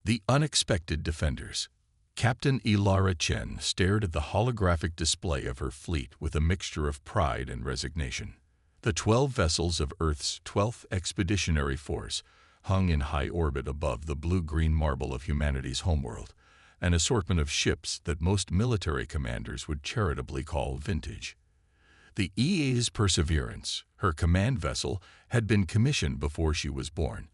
The unexpected defenders. Captain Ilara Chen stared at the holographic display of her fleet with a mixture of pride and resignation. The 12 vessels of Earth's 12th Expeditionary Force hung in high orbit above the blue-green marble of humanity's homeworld, an assortment of ships that most military commanders would charitably call vintage. The EA's Perseverance, her command vessel, had been commissioned before she was born,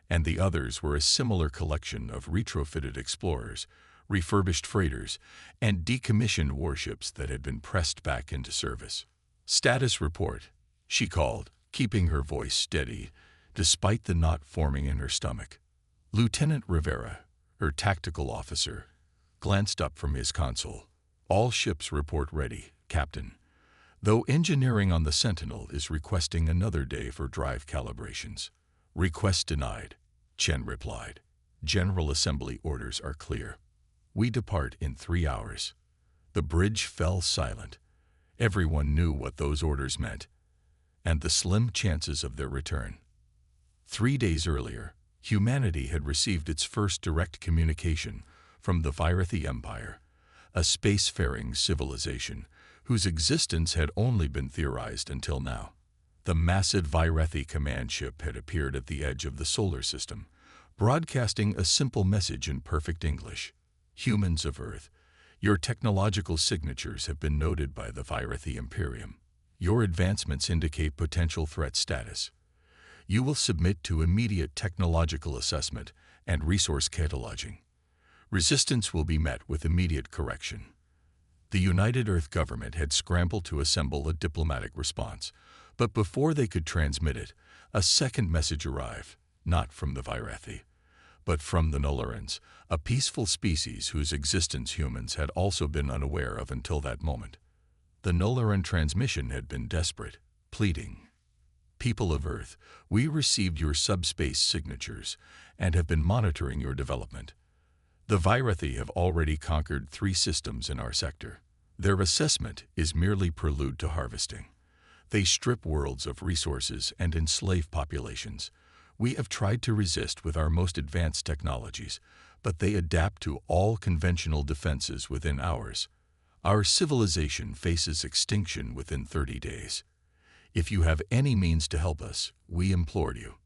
and the others were a similar collection of retrofitted explorers, refurbished freighters, and decommissioned warships that had been pressed back into service. "Status report," she called, keeping her voice steady, despite the knot forming in her stomach. Lieutenant Rivera, her tactical officer, glanced up from his console. "All ships report ready, Captain. Though engineering on the Sentinel is requesting another day for drive calibrations." "Request denied," Chen replied. "General Assembly orders are clear. We depart in 3 hours." The bridge fell silent. Everyone knew what those orders meant, and the slim chances of their return. 3 days earlier, humanity had received its first direct communication from the Virathi Empire, a spacefaring civilization whose existence had only been theorized until now. The massive Virathi command ship had appeared at the edge of the solar system, broadcasting a simple message in perfect English. "Humans of Earth, your technological signatures have been noted by the Virathi Imperium. Your advancements indicate potential threat status. You will submit to immediate technological assessment and resource cataloging. Resistance will be met with immediate correction." The United Earth government had scrambled to assemble a diplomatic response, but before they could transmit it, a second message arrived, not from the Virathi, but from the Nullorans, a peaceful species whose existence humans had also been unaware of until that moment. The Nulloran transmission had been desperate, pleading. "People of Earth, we received your subspace signatures and have been monitoring your development. The Virathi have already conquered 3 systems in our sector. Their assessment is merely prelude to harvesting. They strip worlds of resources and enslave populations. We have tried to resist with our most advanced technologies, but they adapt to all conventional defenses within hours. Our civilization faces extinction within 30 days. If you have any means to help us, we implore you."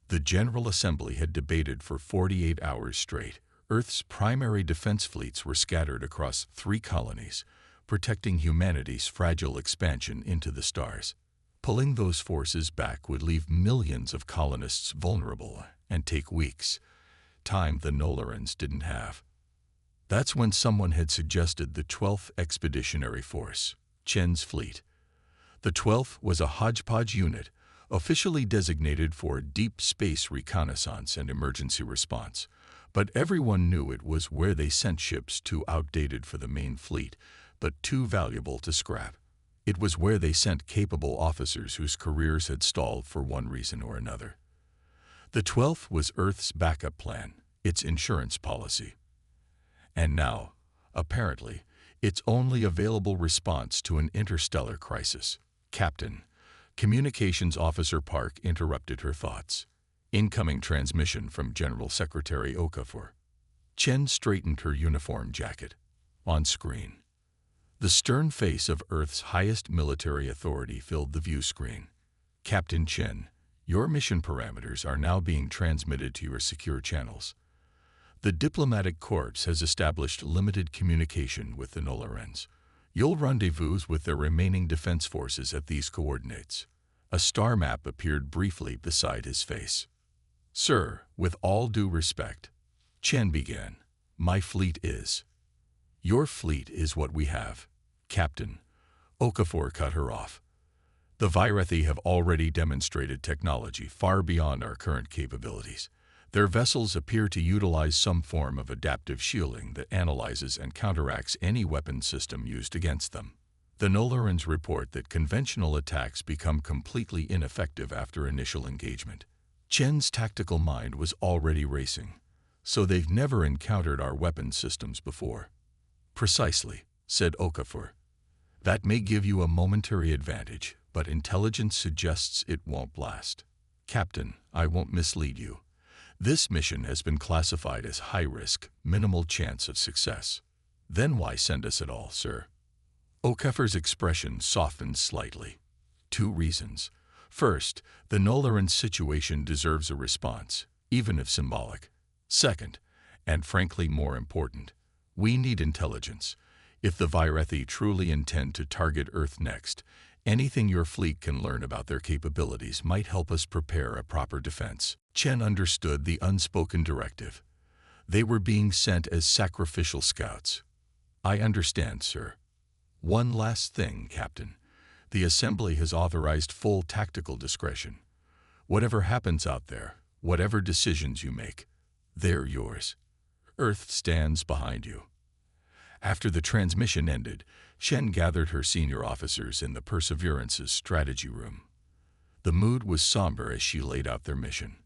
The General Assembly had debated for 48 hours straight. Earth's primary defense fleets were scattered across 3 colonies, protecting humanity's fragile expansion into the stars. Pulling those forces back would leave millions of colonists vulnerable and take weeks, time the Nullorans didn't have. That's when someone had suggested the 12th Expeditionary Force, Chen's fleet. The 12th was a hodgepodge unit, officially designated for deep space reconnaissance and emergency response, but everyone knew it was where they sent ships too outdated for the main fleet, but too valuable to scrap. It was where they sent capable officers whose careers had stalled for one reason or another. The 12th was Earth's backup plan, its insurance policy. And now, apparently, its only available response to an interstellar crisis. "Captain," Communications Officer Park interrupted her thoughts. "Incoming transmission from General Secretary Okafor." Chen straightened her uniform jacket. On screen, the stern face of Earth's highest military authority filled the view screen. "Captain Chen, your mission parameters are now being transmitted to your secure channels. The Diplomatic Corps has established limited communication with the Nullorans. You'll rendezvous with their remaining defense forces at these coordinates." A star map appeared briefly beside his face. "Sir, with all due respect," Chen began, "my fleet is—" "Your fleet is what we have, Captain," Okafor cut her off. "The Virathi have already demonstrated technology far beyond our current capabilities. Their vessels appear to utilize some form of adaptive shielding that analyzes and counteracts any weapon system used against them. The Nullorans report that conventional attacks become completely ineffective after initial engagement." Chen's tactical mind was already racing. "So they've never encountered our weapon systems before." "Precisely," said Okafor. "That may give you a momentary advantage, but intelligence suggests it won't last. Captain, I won't mislead you. This mission has been classified as high risk, minimal chance of success. Then why send us at all, sir? O'Keefe's expression softened slightly. 2 reasons. First, the Nolaran situation deserves a response, even if symbolic. Second, and frankly more important, we need intelligence. If the Virethi truly intend to target Earth next, anything your fleet can learn about their capabilities might help us prepare a proper defense. Chen understood the unspoken directive. They were being sent as sacrificial scouts. I understand, sir. One last thing, Captain. The Assembly has authorized full tactical discretion. Whatever happens out there, whatever decisions you make, they're yours. Earth stands behind you. After the transmission ended, Shen gathered her senior officers in the Perseverance's strategy room. The mood was somber as she laid out their mission.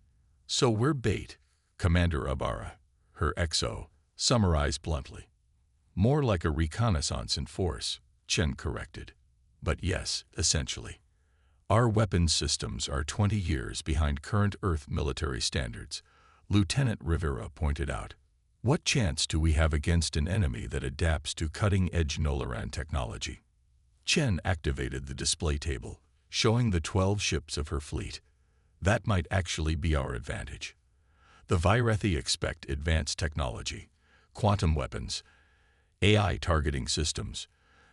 So we're bait, Commander Ibarra, her XO, summarized bluntly. More like a reconnaissance in force, Chen corrected. But yes, essentially. Our weapons systems are 20 years behind current Earth military standards, Lieutenant Rivera pointed out. What chance do we have against an enemy that adapts to cutting-edge Nolaran technology? Chen activated the display table, showing the 12 ships of her fleet. That might actually be our advantage. The Virethi expect advanced technology, quantum weapons, AI targeting systems,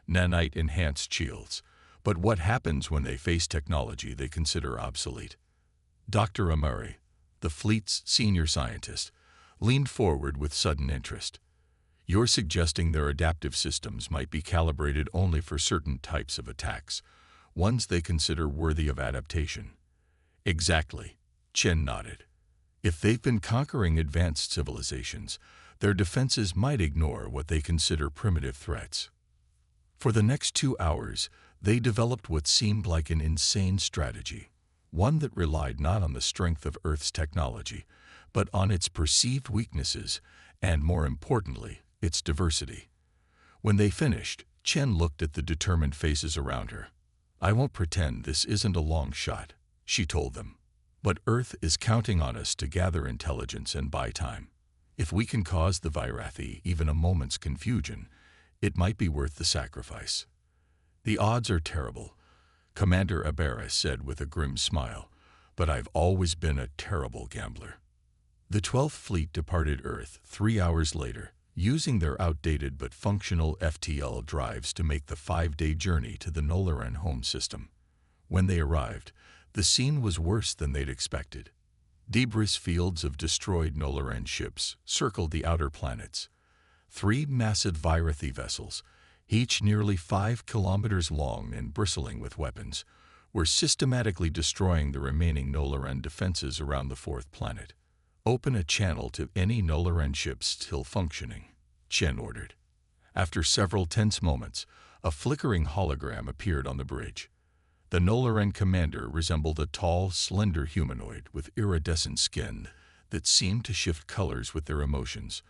nanite-enhanced shields. But what happens when they face technology they consider obsolete? Dr. Amari, the fleet's senior scientist, leaned forward with sudden interest. You're suggesting their adaptive systems might be calibrated only for certain types of attacks, ones they consider worthy of adaptation. Exactly, Chen nodded. If they've been conquering advanced civilizations, their defenses might ignore what they consider primitive threats. For the next 2 hours, they developed what seemed like an insane strategy, one that relied not on the strength of Earth's technology, but on its perceived weaknesses and, more importantly, its diversity. When they finished, Chen looked at the determined faces around her. I won't pretend this isn't a long shot, she told them. But Earth is counting on us to gather intelligence and buy time. If we can cause the Virethi even a moment's confusion, it might be worth the sacrifice. The odds are terrible, Commander Ibarra said with a grim smile, but I've always been a terrible gambler. The 12th Fleet departed Earth 3 hours later, using their outdated but functional FTL drives to make the 5-day journey to the Nolaran home system. When they arrived, the scene was worse than they'd expected. Debris fields of destroyed Nolaran ships circled the outer planets. 3 massive Virethi vessels, each nearly 5 kilometers long and bristling with weapons, were systematically destroying the remaining Nolaran defenses around the 4th planet. Open a channel to any Nolaran ships still functioning, Chen ordered. After several tense moments, a flickering hologram appeared on the bridge. The Nolaran commander resembled a tall, slender humanoid with iridescent skin that seemed to shift colors with their emotions,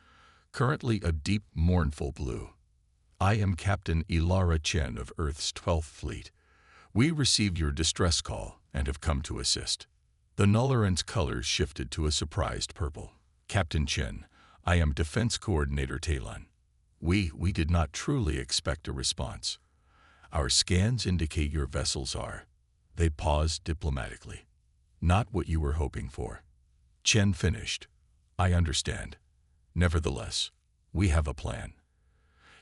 currently a deep, mournful blue. I am Captain Ilara Chen of Earth's 12th Fleet. We received your distress call and have come to assist. The Nolaran's colors shifted to a surprised purple. Captain Chen, I am Defense Coordinator Talon. We did not truly expect a response. Our scans indicate your vessels are. They paused diplomatically. Not what you were hoping for. Chen finished. I understand. Nevertheless, we have a plan.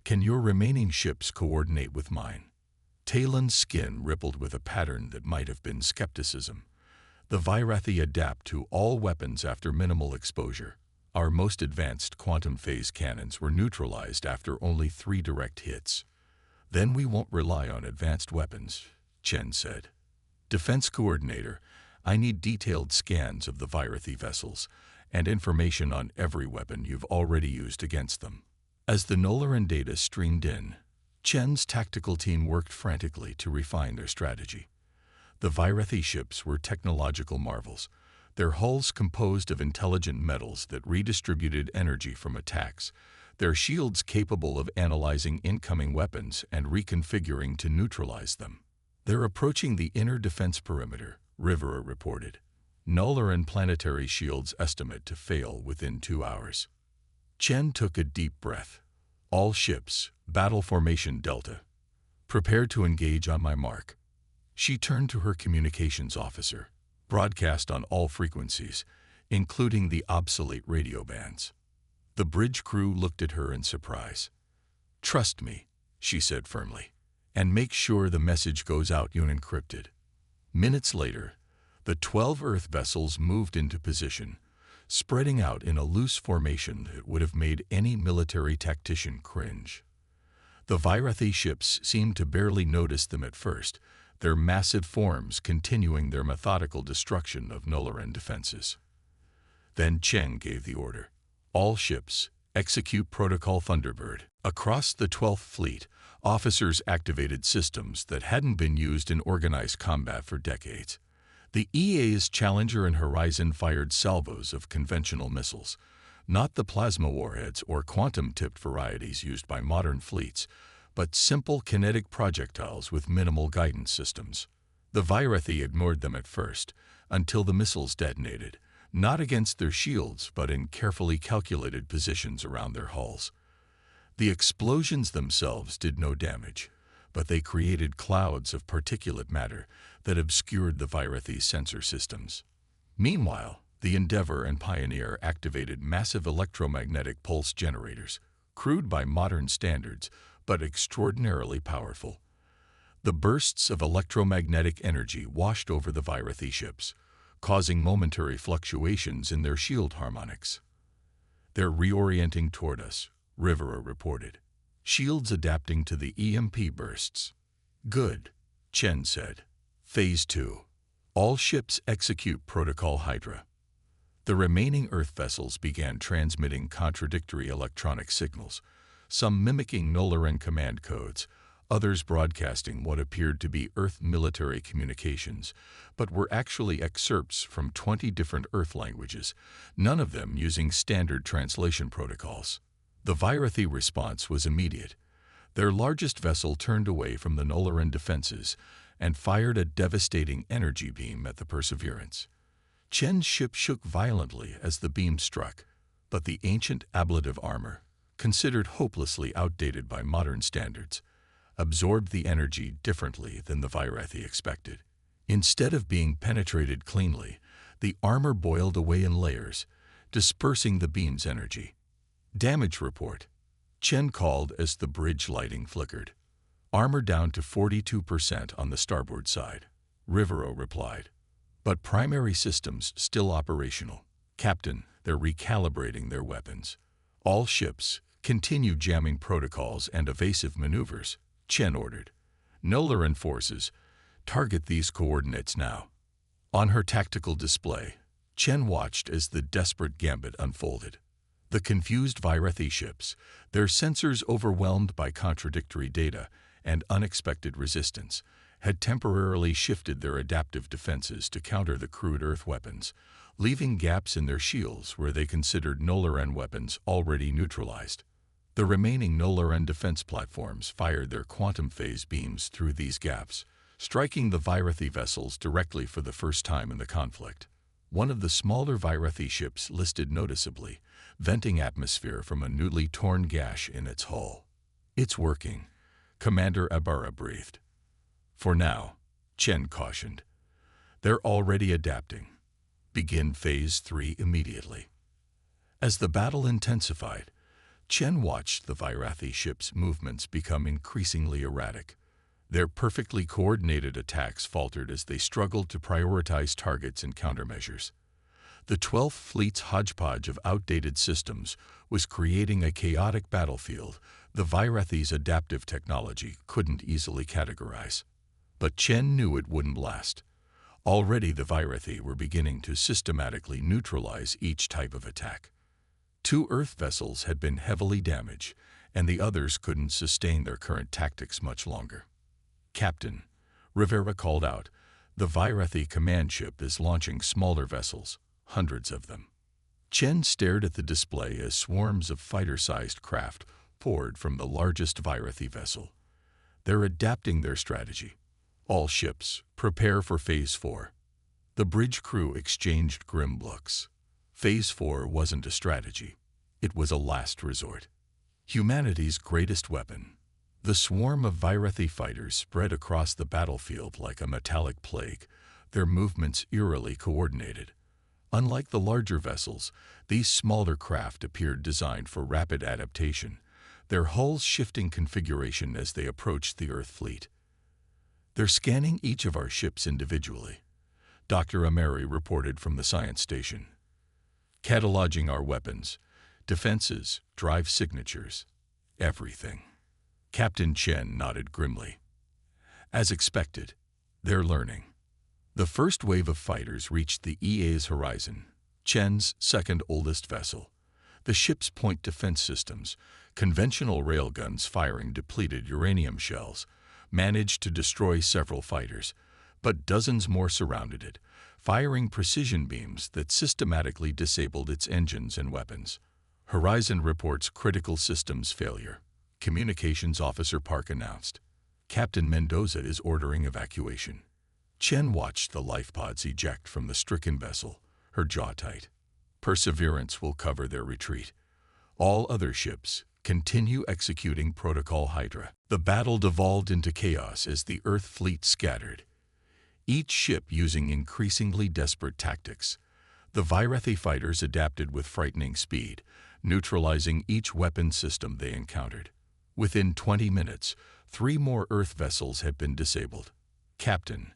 Can your remaining ships coordinate with mine? Talon's skin rippled with a pattern that might have been skepticism. The Virethi adapt to all weapons after minimal exposure. Our most advanced quantum phase cannons were neutralized after only 3 direct hits. Then we won't rely on advanced weapons, Chen said. Defense Coordinator, I need detailed scans of the Virethi vessels and information on every weapon you've already used against them. As the Nolaran data streamed in, Chen's tactical team worked frantically to refine their strategy. The Virethi ships were technological marvels, their hulls composed of intelligent metals that redistributed energy from attacks, their shields capable of analyzing incoming weapons and reconfiguring to neutralize them. They're approaching the inner defense perimeter, Rivera reported. Nularan planetary shields estimate to fail within 2 hours. Chen took a deep breath. All ships, battle formation Delta. Prepare to engage on my mark. She turned to her communications officer. Broadcast on all frequencies, including the obsolete radio bands. The bridge crew looked at her in surprise. Trust me, she said firmly, and make sure the message goes out unencrypted. Minutes later, the 12 Earth vessels moved into position, spreading out in a loose formation that would have made any military tactician cringe. The Virathi ships seemed to barely notice them at first, their massive forms continuing their methodical destruction of Nularan defenses. Then Chen gave the order. All ships, execute Protocol Thunderbird. Across the 12th Fleet, officers activated systems that hadn't been used in organized combat for decades. The EA's Challenger and Horizon fired salvos of conventional missiles, not the plasma warheads or quantum-tipped varieties used by modern fleets, but simple kinetic projectiles with minimal guidance systems. The Virathi ignored them at first, until the missiles detonated, not against their shields but in carefully calculated positions around their hulls. The explosions themselves did no damage, but they created clouds of particulate matter that obscured the Virathi's sensor systems. Meanwhile, the Endeavour and Pioneer activated massive electromagnetic pulse generators, crude by modern standards, but extraordinarily powerful. The bursts of electromagnetic energy washed over the Virathi ships, causing momentary fluctuations in their shield harmonics. They're reorienting toward us, Rivera reported. Shields adapting to the EMP bursts. Good, Chen said. Phase 2. All ships execute Protocol Hydra. The remaining Earth vessels began transmitting contradictory electronic signals, some mimicking Nularan command codes, others broadcasting what appeared to be Earth military communications, but were actually excerpts from 20 different Earth languages, none of them using standard translation protocols. The Virathi response was immediate. Their largest vessel turned away from the Nularan defenses and fired a devastating energy beam at the Perseverance. Chen's ship shook violently as the beam struck, but the ancient ablative armor, considered hopelessly outdated by modern standards, absorbed the energy differently than the Virathi expected. Instead of being penetrated cleanly, the armor boiled away in layers, dispersing the beam's energy. Damage report, Chen called as the bridge lighting flickered. Armor down to 42% on the starboard side, Rivero replied. But primary systems still operational. Captain, they're recalibrating their weapons. All ships, continue jamming protocols and evasive maneuvers, Chen ordered. Nularan forces, target these coordinates now. On her tactical display, Chen watched as the desperate gambit unfolded. The confused Virathi ships, their sensors overwhelmed by contradictory data and unexpected resistance, had temporarily shifted their adaptive defenses to counter the crude Earth weapons, leaving gaps in their shields where they considered Nularan weapons already neutralized. The remaining Nularan defense platforms fired their quantum phase beams through these gaps, striking the Virathi vessels directly for the first time in the conflict. One of the smaller Virathi ships listed noticeably, venting atmosphere from a newly torn gash in its hull. It's working, Commander Ibarra breathed. For now, Chen cautioned. They're already adapting. Begin Phase 3 immediately. As the battle intensified, Chen watched the Virathi ships' movements become increasingly erratic. Their perfectly coordinated attacks faltered as they struggled to prioritize targets and countermeasures. The 12th Fleet's hodgepodge of outdated systems was creating a chaotic battlefield the Virathi's adaptive technology couldn't easily categorize. But Chen knew it wouldn't last. Already the Virathi were beginning to systematically neutralize each type of attack. 2 Earth vessels had been heavily damaged, and the others couldn't sustain their current tactics much longer. Captain, Rivera called out, the Virathi command ship is launching smaller vessels, hundreds of them. Chen stared at the display as swarms of fighter-sized craft poured from the largest Virathi vessel. They're adapting their strategy. All ships, prepare for Phase 4. The bridge crew exchanged grim looks. Phase 4 wasn't a strategy. It was a last resort. Humanity's greatest weapon. The swarm of Virethi fighters spread across the battlefield like a metallic plague, their movements eerily coordinated. Unlike the larger vessels, these smaller craft appeared designed for rapid adaptation, their hulls shifting configuration as they approached the Earth fleet. "They're scanning each of our ships individually," Dr. Ameri reported from the science station. "Cataloging our weapons, defenses, drive signatures, everything." Captain Chen nodded grimly. As expected, they're learning. The first wave of fighters reached the EA's horizon, Chen's second oldest vessel. The ship's point defense systems, conventional railguns firing depleted uranium shells, managed to destroy several fighters, but dozens more surrounded it, firing precision beams that systematically disabled its engines and weapons. Horizon reports critical systems failure, Communications Officer Park announced. Captain Mendoza is ordering evacuation. Chen watched the life pods eject from the stricken vessel, her jaw tight. Perseverance will cover their retreat. All other ships continue executing Protocol Hydra. The battle devolved into chaos as the Earth fleet scattered, each ship using increasingly desperate tactics. The Virethi fighters adapted with frightening speed, neutralizing each weapon system they encountered. Within 20 minutes, 3 more Earth vessels had been disabled. "Captain,"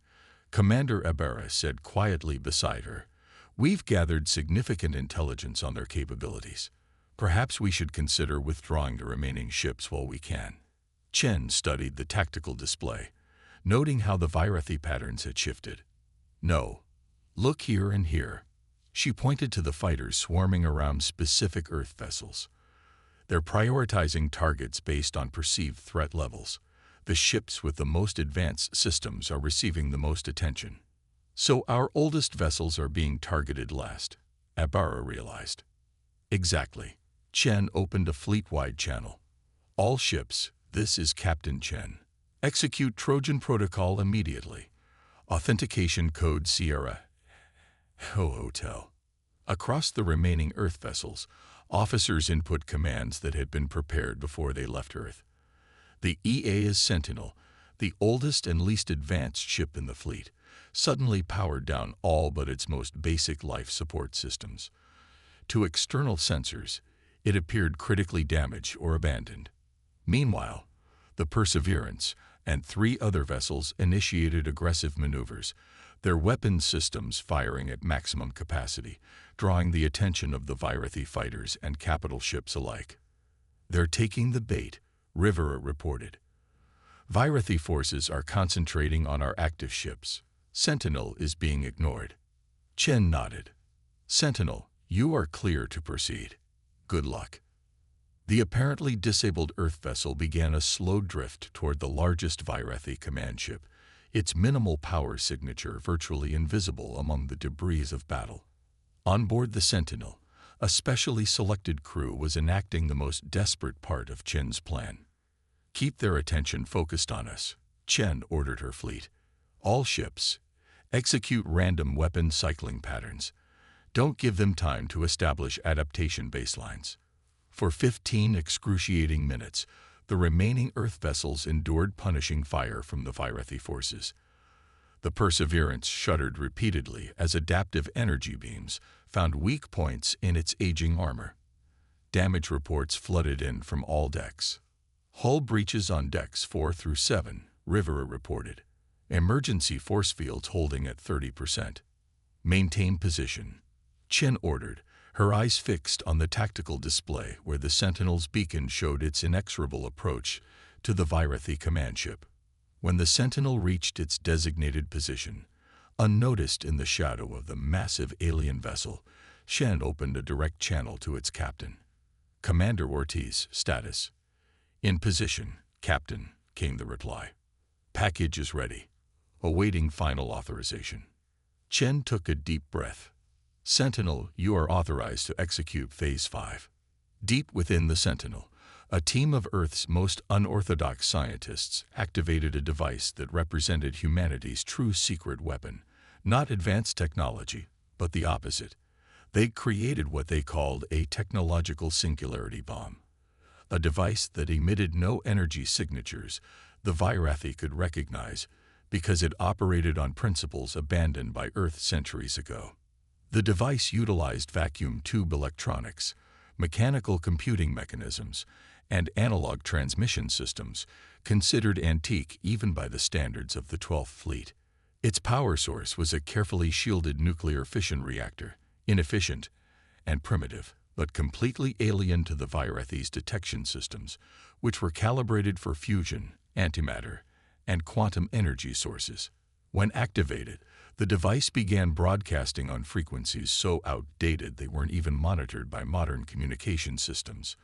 Commander Ibarra said quietly beside her, "we've gathered significant intelligence on their capabilities. Perhaps we should consider withdrawing the remaining ships while we can." Chen studied the tactical display, noting how the Virethi patterns had shifted. "No. Look here and here." She pointed to the fighters swarming around specific Earth vessels. "They're prioritizing targets based on perceived threat levels. The ships with the most advanced systems are receiving the most attention. So our oldest vessels are being targeted last," Ibarra realized. "Exactly." Chen opened a fleet-wide channel. "All ships, this is Captain Chen. Execute Trojan Protocol immediately. Authentication code Sierra Hotel." Across the remaining Earth vessels, officers input commands that had been prepared before they left Earth. The EA's Sentinel, the oldest and least advanced ship in the fleet, suddenly powered down all but its most basic life support systems. To external sensors, it appeared critically damaged or abandoned. Meanwhile, the Perseverance and 3 other vessels initiated aggressive maneuvers, their weapons systems firing at maximum capacity, drawing the attention of the Virethi fighters and capital ships alike. "They're taking the bait," Rivera reported. "Virethi forces are concentrating on our active ships. Sentinel is being ignored." Chen nodded. "Sentinel, you are clear to proceed. Good luck." The apparently disabled Earth vessel began a slow drift toward the largest Virethi command ship, its minimal power signature virtually invisible among the debris of battle. On board the Sentinel, a specially selected crew was enacting the most desperate part of Chen's plan. "Keep their attention focused on us," Chen ordered her fleet. "All ships, execute random weapon cycling patterns. Don't give them time to establish adaptation baselines." For 15 excruciating minutes, the remaining Earth vessels endured punishing fire from the Virethi forces. The Perseverance shuddered repeatedly as adaptive energy beams found weak points in its aging armor. Damage reports flooded in from all decks. "Hull breaches on decks 4 through 7, Rivera reported. "Emergency force fields holding at 30%. Maintain position," Chen ordered, her eyes fixed on the tactical display where the Sentinel's beacon showed its inexorable approach to the Virethi command ship. When the Sentinel reached its designated position, unnoticed in the shadow of the massive alien vessel, Chen opened a direct channel to its captain. "Commander Ortiz, status." "In position, Captain," came the reply. "Package is ready, awaiting final authorization." Chen took a deep breath. "Sentinel, you are authorized to execute Phase 5. Deep within the Sentinel, a team of Earth's most unorthodox scientists activated a device that represented humanity's true secret weapon, Not advanced technology, but the opposite. They created what they called a technological singularity bomb, a device that emitted no energy signatures the Virathi could recognize because it operated on principles abandoned by Earth centuries ago. The device utilized vacuum tube electronics, mechanical computing mechanisms, and analog transmission systems considered antique even by the standards of the 12th Fleet. Its power source was a carefully shielded nuclear fission reactor, inefficient and primitive, but completely alien to the Virathi's detection systems, which were calibrated for fusion, antimatter, and quantum energy sources. When activated, the device began broadcasting on frequencies so outdated they weren't even monitored by modern communication systems,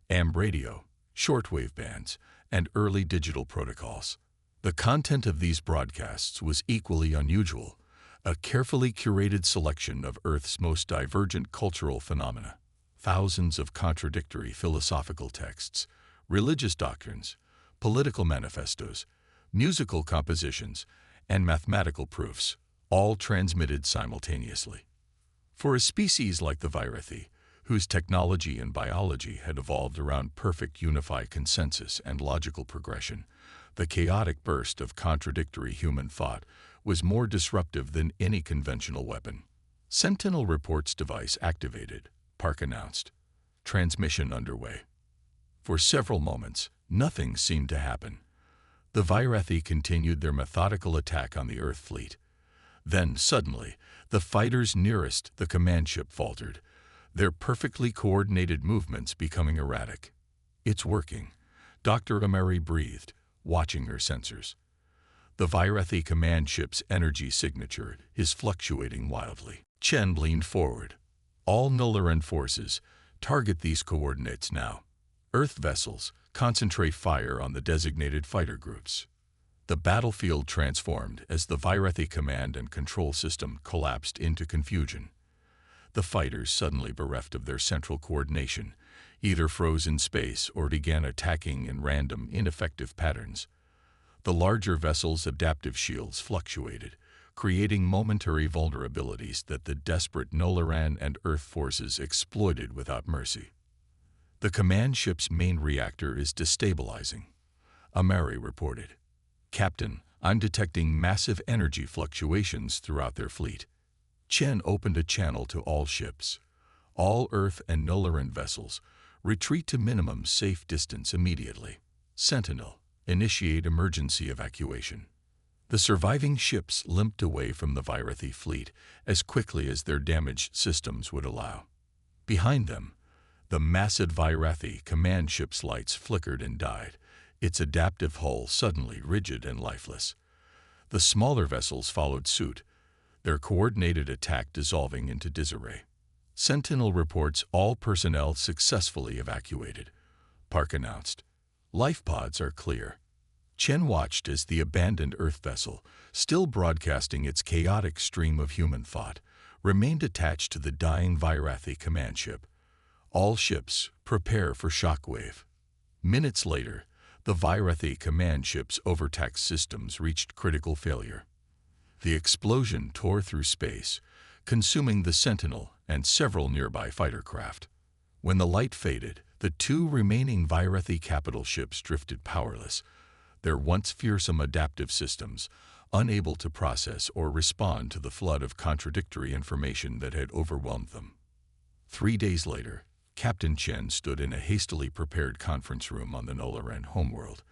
AM radio, shortwave bands, and early digital protocols. The content of these broadcasts was equally unusual, a carefully curated selection of Earth's most divergent cultural phenomena. Thousands of contradictory philosophical texts, religious doctrines, political manifestos, musical compositions, and mathematical proofs, all transmitted simultaneously. For a species like the Virathi, whose technology and biology had evolved around perfect unified consensus and logical progression, the chaotic burst of contradictory human thought was more disruptive than any conventional weapon. Sentinel reports device activated, Park announced. Transmission underway. For several moments, nothing seemed to happen. The Virathi continued their methodical attack on the Earth fleet. Then, suddenly, the fighters nearest the command ship faltered, their perfectly coordinated movements becoming erratic. "It's working," Dr. Ameri breathed, watching her sensors. The Virathi command ship's energy signature is fluctuating wildly. Chen leaned forward. "All Nulleran forces, target these coordinates now. Earth vessels, concentrate fire on the designated fighter groups." The battlefield transformed as the Virathi command and control system collapsed into confusion. The fighters, suddenly bereft of their central coordination, either froze in space or began attacking in random, ineffective patterns. The larger vessels' adaptive shields fluctuated, creating momentary vulnerabilities that the desperate Nulleran and Earth forces exploited without mercy. "The command ship's main reactor is destabilizing," Ameri reported. "Captain, I'm detecting massive energy fluctuations throughout their fleet." Chen opened a channel to all ships. "All Earth and Nulleran vessels, retreat to minimum safe distance immediately. Sentinel, initiate emergency evacuation." The surviving ships limped away from the Virathi fleet as quickly as their damaged systems would allow. Behind them, the massive Virathi command ship's lights flickered and died, its adaptive hull suddenly rigid and lifeless. The smaller vessels followed suit, their coordinated attack dissolving into disarray. Sentinel reports all personnel successfully evacuated, Park announced. "Life pods are clear." Chen watched as the abandoned Earth vessel, still broadcasting its chaotic stream of human thought, remained attached to the dying Virathi command ship. "All ships, prepare for shockwave." Minutes later, the Virathi command ship's overtaxed systems reached critical failure. The explosion tore through space, consuming the Sentinel and several nearby fighter craft. When the light faded, the two remaining Virathi capital ships drifted powerless, their once fearsome adaptive systems unable to process or respond to the flood of contradictory information that had overwhelmed them. 3 days later, Captain Chen stood in a hastily prepared conference room on the Nulleran homeworld,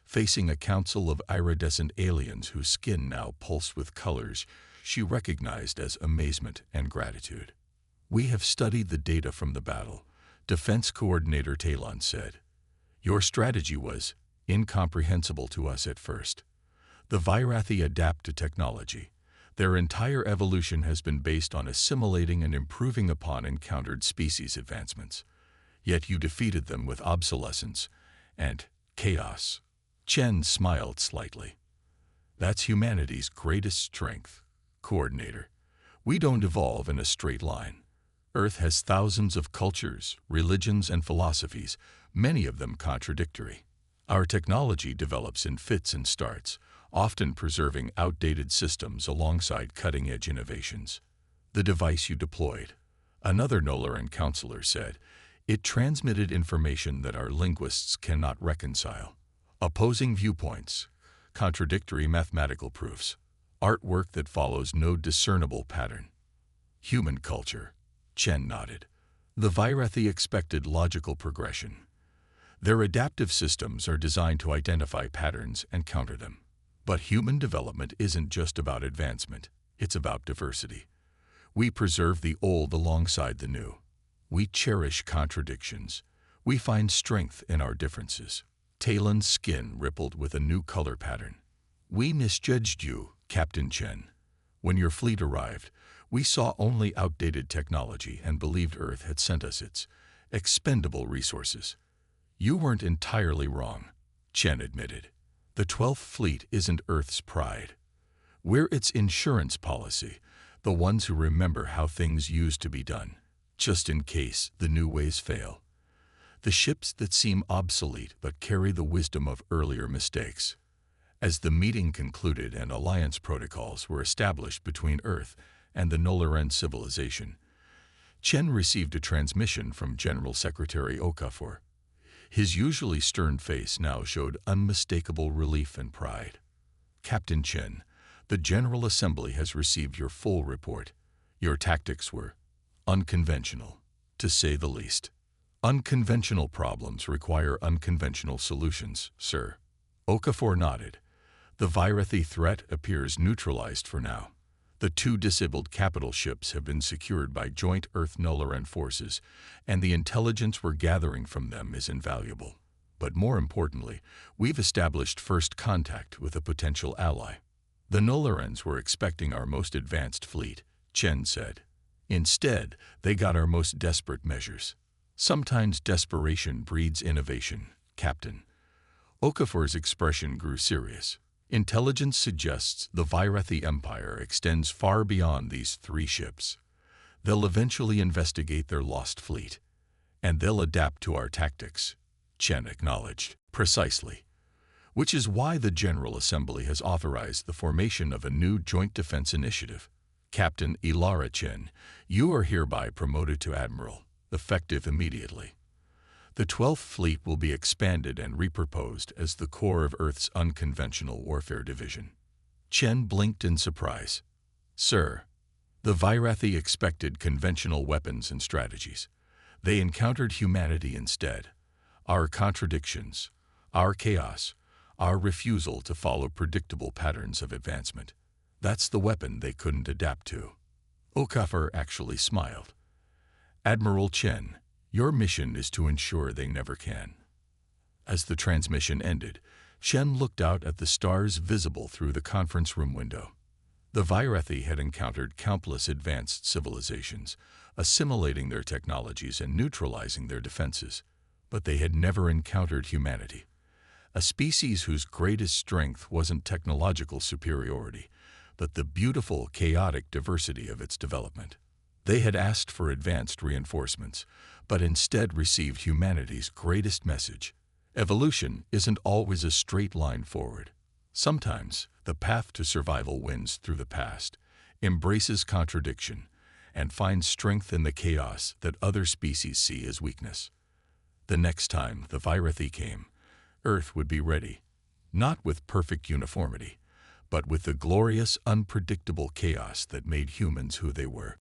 facing a council of iridescent aliens whose skin now pulsed with colors she recognized as amazement and gratitude. "We have studied the data from the battle," Defense Coordinator Talon said. "Your strategy was incomprehensible to us at first. The Virathi adapt to technology. Their entire evolution has been based on assimilating and improving upon encountered species advancements. Yet you defeated them with obsolescence and chaos." Chen smiled slightly. "That's humanity's greatest strength, Coordinator. We don't evolve in a straight line. Earth has thousands of cultures, religions, and philosophies, many of them contradictory. Our technology develops in fits and starts, often preserving outdated systems alongside cutting-edge innovations. The device you deployed, another Nolaran counselor said, it transmitted information that our linguists cannot reconcile. Opposing viewpoints, contradictory mathematical proofs, artwork that follows no discernible pattern. Human culture, Chen nodded. The Virathi expected logical progression. Their adaptive systems are designed to identify patterns and counter them. But human development isn't just about advancement, it's about diversity. We preserve the old alongside the new. We cherish contradictions. We find strength in our differences. Talon's skin rippled with a new color pattern. We misjudged you, Captain Chen. When your fleet arrived, we saw only outdated technology and believed Earth had sent us its expendable resources. You weren't entirely wrong, Chen admitted. The 12th Fleet isn't Earth's pride. We're its insurance policy, the ones who remember how things used to be done, just in case the new ways fail. The ships that seem obsolete but carry the wisdom of earlier mistakes. As the meeting concluded and alliance protocols were established between Earth and the Nolaran civilization, Chen received a transmission from General Secretary Okafor. His usually stern face now showed unmistakable relief and pride. Captain Chen, the General Assembly has received your full report. Your tactics were unconventional, to say the least. Unconventional problems require unconventional solutions, sir. Okafor nodded. The Virathi threat appears neutralized for now. The 2 disabled capital ships have been secured by joint Earth-Nolaran forces, and the intelligence we're gathering from them is invaluable. But more importantly, we've established first contact with a potential ally. The Nolarans were expecting our most advanced fleet, Chen said. Instead, they got our most desperate measures. Sometimes desperation breeds innovation, Captain. Okafor's expression grew serious. Intelligence suggests the Virathi Empire extends far beyond these 3 ships. They'll eventually investigate their lost fleet, and they'll adapt to our tactics, Chen acknowledged. Precisely. Which is why the General Assembly has authorized the formation of a new Joint Defense Initiative. Captain Ilara Chen, you are hereby promoted to Admiral, effective immediately. The 12th Fleet will be expanded and repurposed as the core of Earth's unconventional warfare division. Chen blinked in surprise. Sir, the Virathi expected conventional weapons and strategies. They encountered humanity instead. Our contradictions, our chaos, our refusal to follow predictable patterns of advancement. That's the weapon they couldn't adapt to. Okafor actually smiled. Admiral Chen, your mission is to ensure they never can. As the transmission ended, Chen looked out at the stars visible through the conference room window. The Virathi had encountered countless advanced civilizations, assimilating their technologies and neutralizing their defenses, but they had never encountered humanity. A species whose greatest strength wasn't technological superiority, but the beautiful, chaotic diversity of its development. They had asked for advanced reinforcements, but instead received humanity's greatest message. Evolution isn't always a straight line forward. Sometimes, the path to survival wins through the past, embraces contradiction, and finds strength in the chaos that other species see as weakness. The next time the Virathi came, Earth would be ready, not with perfect uniformity, but with the glorious, unpredictable chaos that made humans who they were.